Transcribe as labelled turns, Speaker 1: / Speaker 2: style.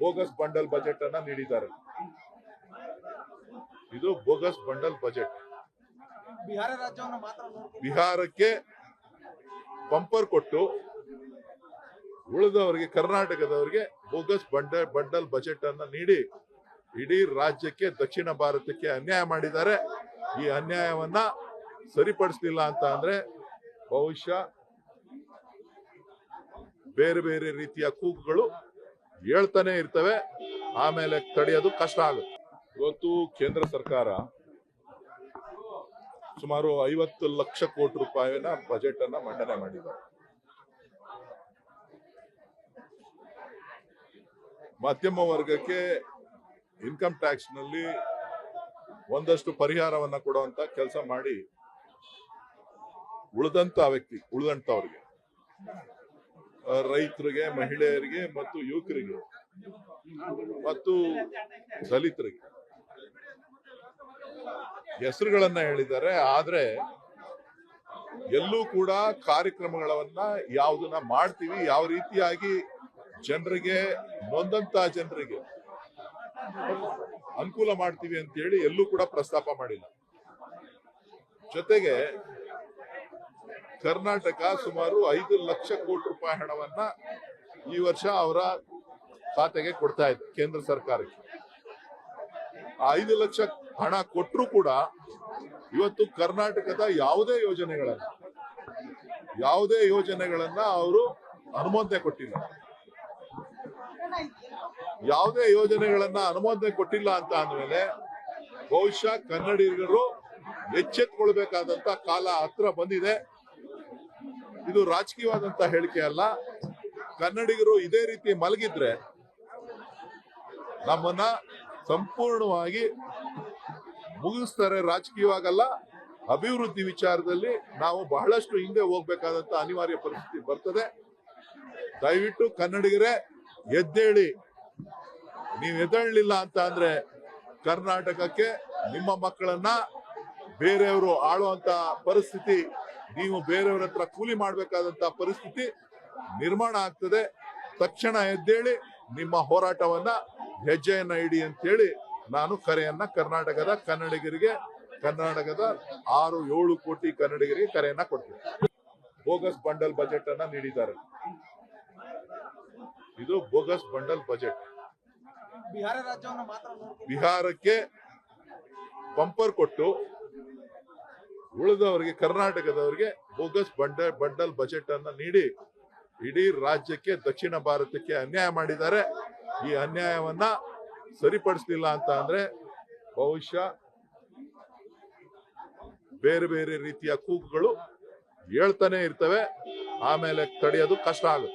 Speaker 1: Bogus bundle budget ಅನ್ನ ನೀಡಿದ್ದಾರೆ. ಇದು ಬೋಗಸ್ ಬಂಡಲ್ ಬಜೆಟ್.
Speaker 2: ಬಿಹಾರ ರಾಜ್ಯವನ್ನು ಮಾತ್ರ
Speaker 1: ಬಿಹಾರಕ್ಕೆ ಬಂಪರ್ ಕೊಟ್ಟು ಉಳಿದವರಿಗೆ ಕರ್ನಾಟಕದವರಿಗೆ ಬೋಗಸ್ ಬಂಡಲ್ ಬಜೆಟ್ ಅನ್ನ ನೀಡಿ ಇಡೀ ರಾಜ್ಯಕ್ಕೆ ದಕ್ಷಿಣ ಭಾರತಕ್ಕೆ ಅನ್ಯಾಯ ಮಾಡಿದ್ದಾರೆ. ಈ ಅನ್ಯಾಯವನ್ನ ಸರಿಪಡಿಸಲಿಲ್ಲ ಅಂತ ಅಂದ್ರೆ ಬಹುಶಃ ಬೇರೆ ಬೇರೆ ರೀತಿಯ ಕೂಗುಗಳು ಹೇಳ್ತಾನೆ ಇರ್ತವೆ. ಆಮೇಲೆ ತಡೆಯೋದು ಕಷ್ಟ ಆಗುತ್ತೆ. ಇವತ್ತು ಕೇಂದ್ರ ಸರ್ಕಾರ ಸುಮಾರು 50 ಲಕ್ಷ ಕೋಟಿ ರೂಪಾಯಿನ ಬಜೆಟ್ ಅನ್ನ ಮಂಡನೆ ಮಾಡಿದ್ದಾರೆ. ಮಧ್ಯಮ ವರ್ಗಕ್ಕೆ ಇನ್ಕಮ್ ಟ್ಯಾಕ್ಸ್ ನಲ್ಲಿ ಒಂದಷ್ಟು ಪರಿಹಾರವನ್ನ ಕೊಡುವಂತ ಕೆಲಸ ಮಾಡಿ ಉಳಿದಂತವ್ರಿಗೆ ರೈತರಿಗೆ, ಮಹಿಳೆಯರಿಗೆ ಮತ್ತು ಯುವಕರಿಗೆ ಮತ್ತು ದಲಿತರಿಗೆ ಹೆಸರುಗಳನ್ನ ಹೇಳಿದ್ದಾರೆ. ಆದ್ರೆ ಎಲ್ಲೂ ಕೂಡ ಕಾರ್ಯಕ್ರಮಗಳನ್ನ ಯಾವುದನ್ನ ಮಾಡ್ತೀವಿ, ಯಾವ ರೀತಿಯಾಗಿ ಜನರಿಗೆ, ನೊಂದಂತ ಜನರಿಗೆ ಅನುಕೂಲ ಮಾಡ್ತೀವಿ ಅಂತ ಹೇಳಿ ಎಲ್ಲೂ ಕೂಡ ಪ್ರಸ್ತಾಪ ಮಾಡಿಲ್ಲ. ಜೊತೆಗೆ ಕರ್ನಾಟಕ ಸುಮಾರು 5 ಲಕ್ಷ ಕೋಟಿ ರೂಪಾಯಿ ಹಣವನ್ನ ಈ ವರ್ಷ ಅವರ ಖಾತೆಗೆ ಕೊಡ್ತಾ ಇದೆ ಕೇಂದ್ರ ಸರ್ಕಾರಕ್ಕೆ. ಆ 5 ಲಕ್ಷ ಹಣ ಕೊಟ್ಟರು ಕೂಡ ಇವತ್ತು ಕರ್ನಾಟಕದ ಯಾವುದೇ ಯೋಜನೆಗಳನ್ನ ಅವರು ಅನುಮೋದನೆ ಕೊಟ್ಟಿಲ್ಲ. ಯಾವುದೇ ಯೋಜನೆಗಳನ್ನ ಅನುಮೋದನೆ ಕೊಟ್ಟಿಲ್ಲ ಅಂತ ಅಂದ್ಮೇಲೆ ಬಹುಶಃ ಕನ್ನಡಿಗರು ಎಚ್ಚೆತ್ತುಕೊಳ್ಬೇಕಾದಂತ ಕಾಲ ಹತ್ರ ಬಂದಿದೆ. ಇದು ರಾಜಕೀಯವಾದಂತ ಹೇಳಿಕೆ ಅಲ್ಲ. ಕನ್ನಡಿಗರು ಇದೇ ರೀತಿ ಮಲಗಿದ್ರೆ ನಮ್ಮನ್ನ ಸಂಪೂರ್ಣವಾಗಿ ಮುಗಿಸ್ತಾರೆ. ರಾಜಕೀಯವಾಗಲ್ಲ, ಅಭಿವೃದ್ಧಿ ವಿಚಾರದಲ್ಲಿ ನಾವು ಬಹಳಷ್ಟು ಹಿಂದೆ ಹೋಗ್ಬೇಕಾದಂತ ಅನಿವಾರ್ಯ ಪರಿಸ್ಥಿತಿ ಬರ್ತದೆ. ದಯವಿಟ್ಟು ಕನ್ನಡಿಗರೇ ಎದ್ದೇಳಿ. ನೀವು ಎದ್ದೇಳಲಿಲ್ಲ ಅಂತ ಅಂದ್ರೆ ಕರ್ನಾಟಕಕ್ಕೆ ನಿಮ್ಮ ಮಕ್ಕಳನ್ನ ಬೇರೆಯವರು ಆಳುವಂತ ಪರಿಸ್ಥಿತಿ, ನೀವು ಬೇರೆಯವರ ಹತ್ರ ಕೂಲಿ ಮಾಡಬೇಕಾದಂತ ಪರಿಸ್ಥಿತಿ ನಿರ್ಮಾಣ ಆಗ್ತದೆ. ತಕ್ಷಣ ಎದ್ದೇಳಿ ನಿಮ್ಮ ಹೋರಾಟವನ್ನ ಹೆಜ್ಜೆಯನ್ನ ಇಡಿ ಅಂತೇಳಿ ನಾನು ಕರೆಯನ್ನ ಕರ್ನಾಟಕದ ಕನ್ನಡಿಗರಿಗೆ, ಕರ್ನಾಟಕದ 6-7 ಕೋಟಿ ಕನ್ನಡಿಗರಿಗೆ ಕರೆಯನ್ನ ಕೊಡ್ತೀನಿ. ಬೋಗಸ್ ಬಂಡಲ್ ಬಜೆಟ್ ಅನ್ನ ನೀಡಿದ್ದಾರೆ. ಇದು ಬೋಗಸ್ ಬಂಡಲ್ ಬಜೆಟ್.
Speaker 2: ಬಿಹಾರ ರಾಜ್ಯವನ್ನು ಮಾತ್ರ
Speaker 1: ಬಿಹಾರಕ್ಕೆ ಬಂಪರ್ ಕೊಟ್ಟು ಉಳಿದವರಿಗೆ, ಕರ್ನಾಟಕದವರಿಗೆ ಬೋಗಸ್ ಬಂಡಲ್ ಬಜೆಟ್ ಅನ್ನ ನೀಡಿ ಇಡೀ ರಾಜ್ಯಕ್ಕೆ ದಕ್ಷಿಣ ಭಾರತಕ್ಕೆ ಅನ್ಯಾಯ ಮಾಡಿದ್ದಾರೆ. ಈ ಅನ್ಯಾಯವನ್ನ ಸರಿಪಡಿಸಲಿಲ್ಲ ಅಂತ ಅಂದ್ರೆ ಬಹುಶಃ ಬೇರೆ ಬೇರೆ ರೀತಿಯ ಕೂಗುಗಳು ಹೇಳ್ತಾನೆ ಇರ್ತವೆ. ಆಮೇಲೆ ತಡೆಯೋದು ಕಷ್ಟ ಆಗುತ್ತೆ.